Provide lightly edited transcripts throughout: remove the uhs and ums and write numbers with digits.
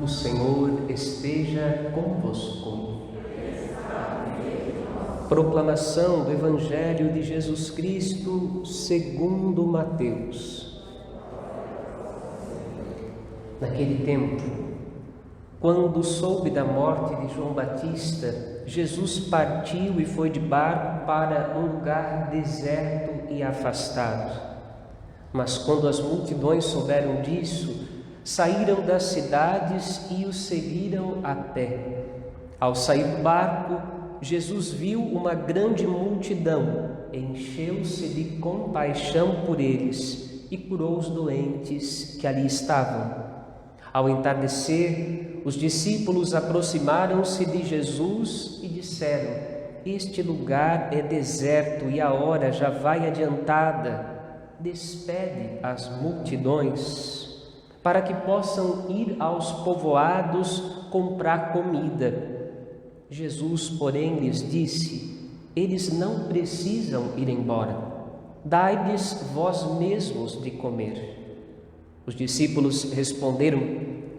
O Senhor esteja convosco. Proclamação do Evangelho de Jesus Cristo segundo Mateus. Naquele tempo, quando soube da morte de João Batista, Jesus partiu e foi de barco para um lugar deserto e afastado. Mas quando as multidões souberam disso, saíram das cidades e o seguiram a pé. Ao sair do barco, Jesus viu uma grande multidão, encheu-se de compaixão por eles e curou os doentes que ali estavam. Ao entardecer, os discípulos aproximaram-se de Jesus e disseram: "Este lugar é deserto e a hora já vai adiantada. Despede as multidões, para que possam ir aos povoados comprar comida." Jesus, porém, lhes disse: "Eles não precisam ir embora. Dai-lhes vós mesmos de comer." Os discípulos responderam: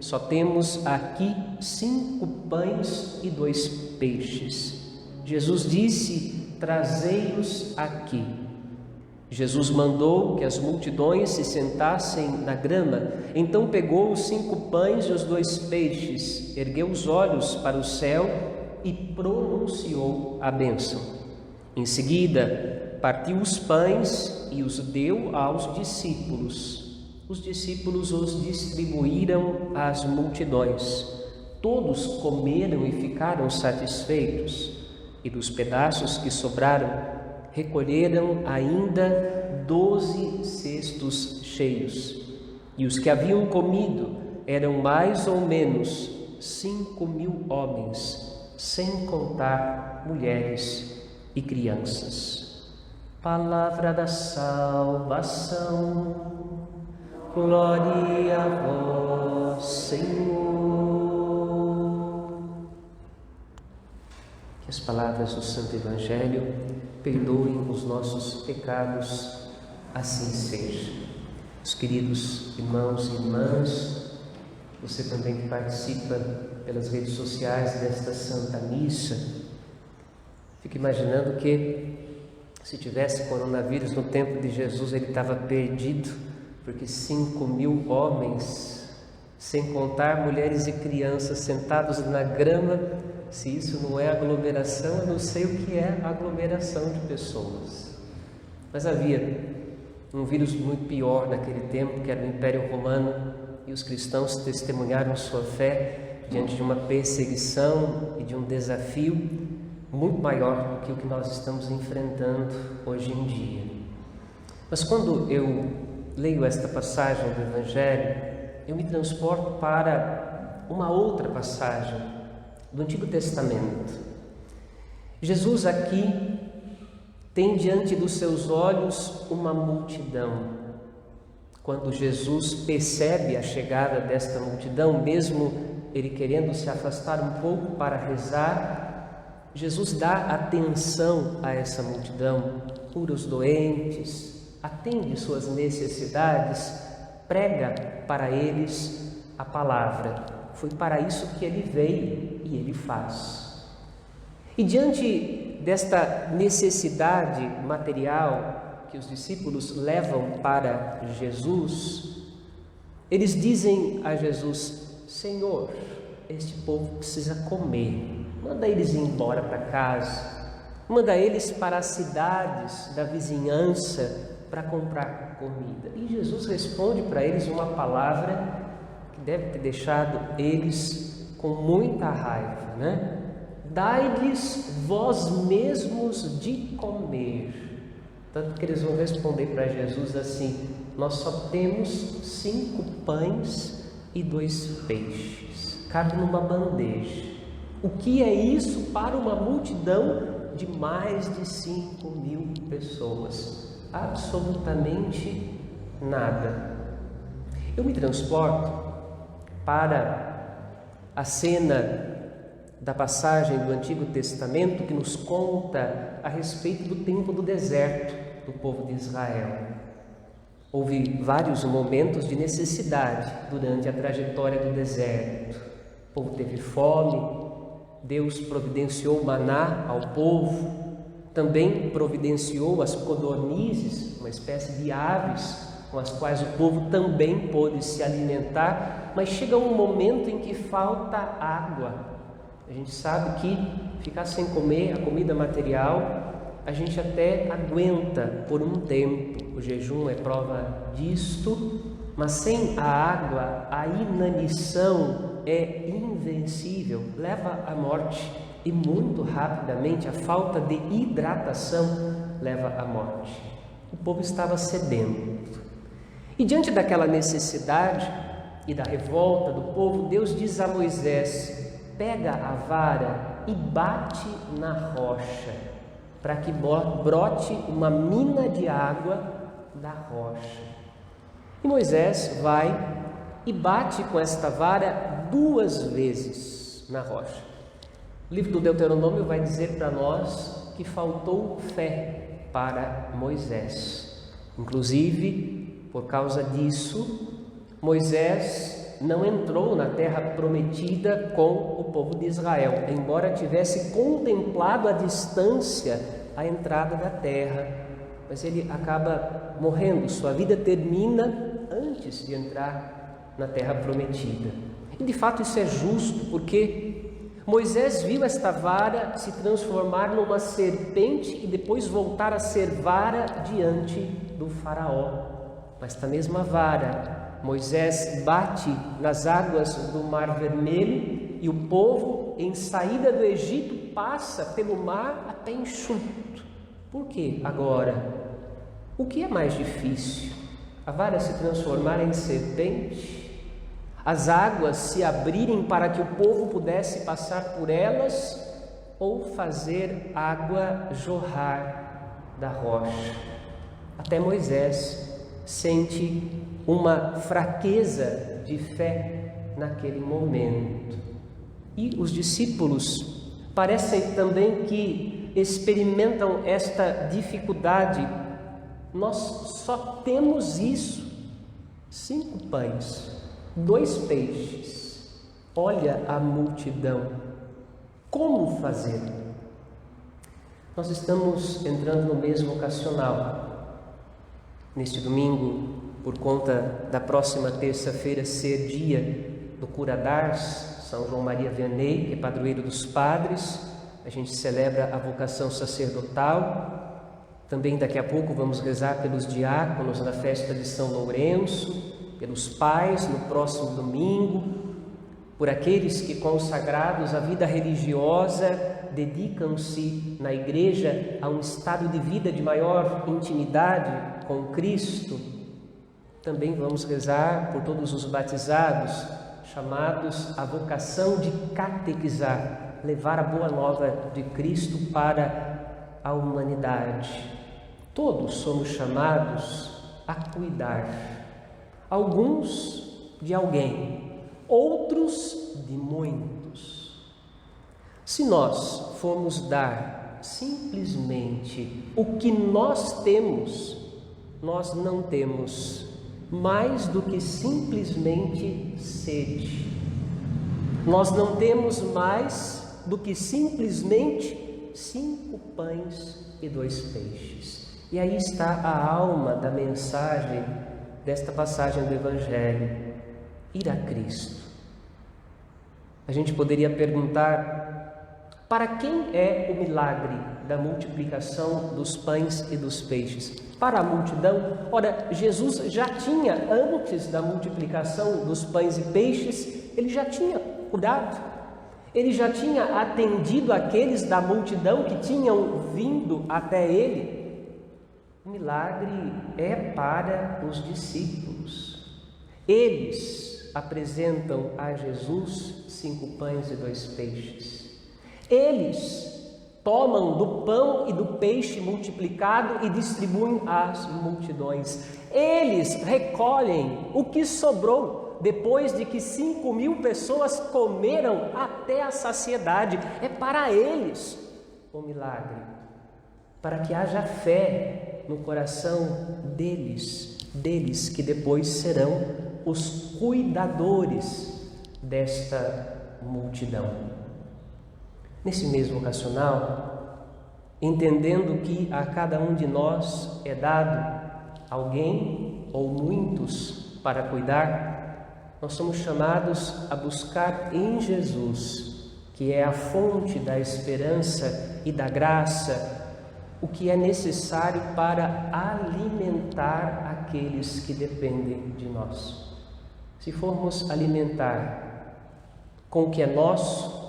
"Só temos aqui 5 pães e 2 peixes." Jesus disse: "Trazei-os aqui." Jesus mandou que as multidões se sentassem na grama. Então pegou os 5 pães e os 2 peixes, ergueu os olhos para o céu e pronunciou a bênção. Em seguida, partiu os pães e os deu aos discípulos. Os discípulos os distribuíram às multidões. Todos comeram e ficaram satisfeitos, e dos pedaços que sobraram, recolheram ainda 12 cestos cheios. E os que haviam comido eram mais ou menos 5.000 homens, sem contar mulheres e crianças. Palavra da salvação. Glória a vós, Senhor. Que as palavras do Santo Evangelho perdoem os nossos pecados, assim seja. Os queridos irmãos e irmãs, você também que participa pelas redes sociais desta Santa Missa, fica imaginando que se tivesse coronavírus no tempo de Jesus, ele estava perdido, porque 5.000 homens, sem contar mulheres e crianças, sentados na grama. Se isso não é aglomeração, eu não sei o que é aglomeração de pessoas. Mas havia um vírus muito pior naquele tempo, que era o Império Romano, e os cristãos testemunharam sua fé diante de uma perseguição e de um desafio muito maior do que o que nós estamos enfrentando hoje em dia. Mas quando eu leio esta passagem do Evangelho, eu me transporto para uma outra passagem do Antigo Testamento. Jesus aqui tem diante dos seus olhos uma multidão. Quando Jesus percebe a chegada desta multidão, mesmo ele querendo se afastar um pouco para rezar, Jesus dá atenção a essa multidão, cura os doentes, atende suas necessidades, prega para eles a palavra. Foi para isso que ele veio e ele faz. E diante desta necessidade material que os discípulos levam para Jesus, eles dizem a Jesus: "Senhor, este povo precisa comer. Manda eles ir embora para casa. Manda eles para as cidades da vizinhança para comprar comida." E Jesus responde para eles uma palavra que deve ter deixado eles com muita raiva, né? "Dai-lhes vós mesmos de comer." Tanto que eles vão responder para Jesus assim: "Nós só temos 5 pães e 2 peixes. Cabe numa bandeja. O que é isso para uma multidão de mais de 5.000 pessoas? Absolutamente nada." Eu me transporto para a cena da passagem do Antigo Testamento que nos conta a respeito do tempo do deserto do povo de Israel. Houve vários momentos de necessidade durante a trajetória do deserto. povo teve fome, Deus providenciou o maná ao povo, também providenciou as codornizes, uma espécie de aves com as quais o povo também pôde se alimentar, mas chega um momento em que falta água. A gente sabe que ficar sem comer a comida material, a gente até aguenta por um tempo, o jejum é prova disto, mas sem a água, a inanição é invencível, leva à morte, e muito rapidamente a falta de hidratação leva à morte. O povo estava sedento. E diante daquela necessidade e da revolta do povo, Deus diz a Moisés: pega a vara e bate na rocha, para que brote uma mina de água da rocha. E Moisés vai e bate com esta vara 2 vezes na rocha. O livro do Deuteronômio vai dizer para nós que faltou fé para Moisés. Inclusive, por causa disso, Moisés não entrou na terra prometida com o povo de Israel, embora tivesse contemplado à distância a entrada da terra, mas ele acaba morrendo, sua vida termina antes de entrar na terra prometida. E de fato isso é justo, porque Moisés viu esta vara se transformar numa serpente e depois voltar a ser vara diante do faraó. Esta mesma vara, Moisés bate nas águas do Mar Vermelho e o povo, em saída do Egito, passa pelo mar a pé enxuto. Por quê agora? O que é mais difícil? A vara se transformar em serpente? As águas se abrirem para que o povo pudesse passar por elas? Ou fazer água jorrar da rocha? Até Moisés sente uma fraqueza de fé naquele momento. E os discípulos parecem também que experimentam esta dificuldade. Nós só temos isso: 5 pães, 2 peixes. Olha a multidão. Como fazer? Nós estamos entrando no mês vocacional. Neste domingo, por conta da próxima terça-feira ser dia do cura d'Ars, São João Maria Vianney, que é padroeiro dos padres, a gente celebra a vocação sacerdotal. Também daqui a pouco vamos rezar pelos diáconos na festa de São Lourenço, pelos pais no próximo domingo, por aqueles que, consagrados à vida religiosa, dedicam-se na igreja a um estado de vida de maior intimidade com Cristo. Também vamos rezar por todos os batizados, chamados à vocação de catequizar, levar a boa nova de Cristo para a humanidade. Todos somos chamados a cuidar, alguns de alguém, outros de muitos. Se nós formos dar simplesmente o que nós temos, nós não temos mais do que simplesmente sede. Nós não temos mais do que simplesmente 5 pães e 2 peixes. E aí está a alma da mensagem desta passagem do Evangelho: ir a Cristo. A gente poderia perguntar: para quem é o milagre da multiplicação dos pães e dos peixes? Para a multidão? Ora, Jesus já tinha, antes da multiplicação dos pães e peixes, ele já tinha curado, ele já tinha atendido aqueles da multidão que tinham vindo até ele. O milagre é para os discípulos. Eles apresentam a Jesus 5 pães e 2 peixes. Eles tomam do pão e do peixe multiplicado e distribuem às multidões. Eles recolhem o que sobrou depois de que 5.000 pessoas comeram até a saciedade. É para eles o milagre, para que haja fé no coração deles que depois serão os cuidadores desta multidão. Nesse mês vocacional, entendendo que a cada um de nós é dado alguém ou muitos para cuidar, nós somos chamados a buscar em Jesus, que é a fonte da esperança e da graça, o que é necessário para alimentar aqueles que dependem de nós. Se formos alimentar com o que é nosso,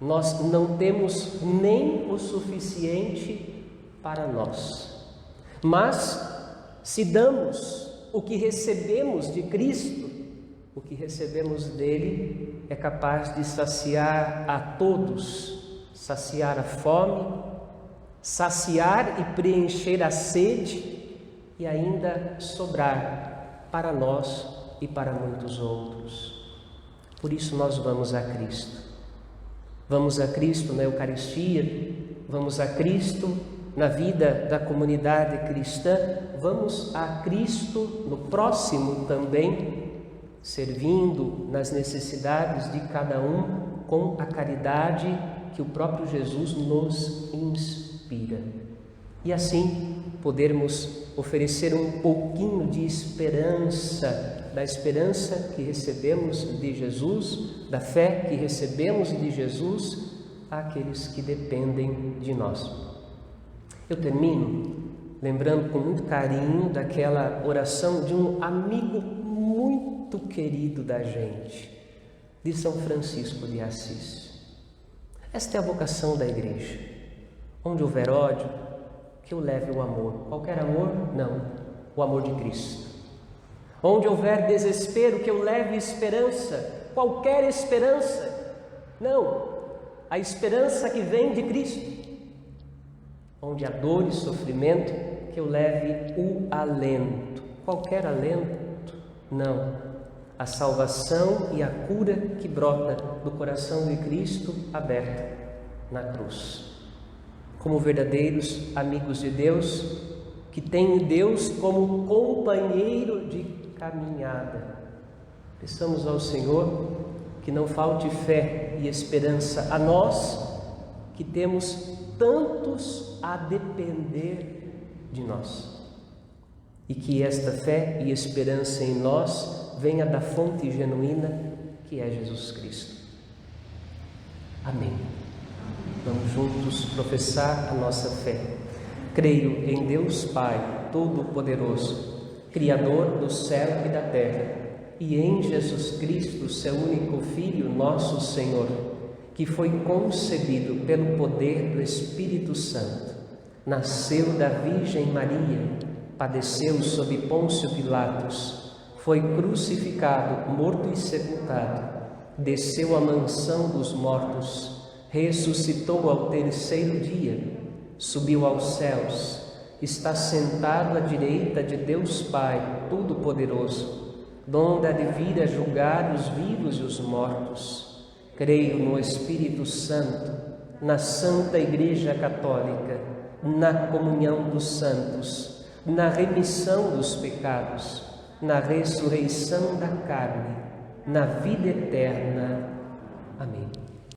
nós não temos nem o suficiente para nós. Mas, se damos o que recebemos de Cristo, o que recebemos dele é capaz de saciar a todos, saciar a fome, saciar e preencher a sede e ainda sobrar para nós e para muitos outros. Por isso nós vamos a Cristo. Vamos a Cristo na Eucaristia, vamos a Cristo na vida da comunidade cristã, vamos a Cristo no próximo também, servindo nas necessidades de cada um com a caridade que o próprio Jesus nos inspira. E assim podermos oferecer um pouquinho de esperança, da esperança que recebemos de Jesus, da fé que recebemos de Jesus, àqueles que dependem de nós. Eu termino lembrando com muito carinho daquela oração de um amigo muito querido da gente, de São Francisco de Assis. Esta é a vocação da igreja. Onde houver ódio, que eu leve o amor. Qualquer amor? Não. O amor de Cristo. Onde houver desespero, que eu leve esperança. Qualquer esperança? Não. A esperança que vem de Cristo. Onde há dor e sofrimento, que eu leve o alento. Qualquer alento? Não. A salvação e a cura que brota do coração de Cristo aberto na cruz. Como verdadeiros amigos de Deus, que têm Deus como companheiro de caminhada. Peçamos ao Senhor que não falte fé e esperança a nós, que temos tantos a depender de nós. E que esta fé e esperança em nós venha da fonte genuína que é Jesus Cristo. Amém. Vamos juntos professar a nossa fé. Creio em Deus Pai Todo-Poderoso, Criador do céu e da terra, e em Jesus Cristo, seu único Filho, nosso Senhor, que foi concebido pelo poder do Espírito Santo, nasceu da Virgem Maria, padeceu sob Pôncio Pilatos, foi crucificado, morto e sepultado, desceu à mansão dos mortos, ressuscitou ao terceiro dia, subiu aos céus, está sentado à direita de Deus Pai Todo-Poderoso, donde há de vir a julgar os vivos e os mortos. Creio no Espírito Santo, na Santa Igreja Católica, na comunhão dos santos, na remissão dos pecados, na ressurreição da carne, na vida eterna.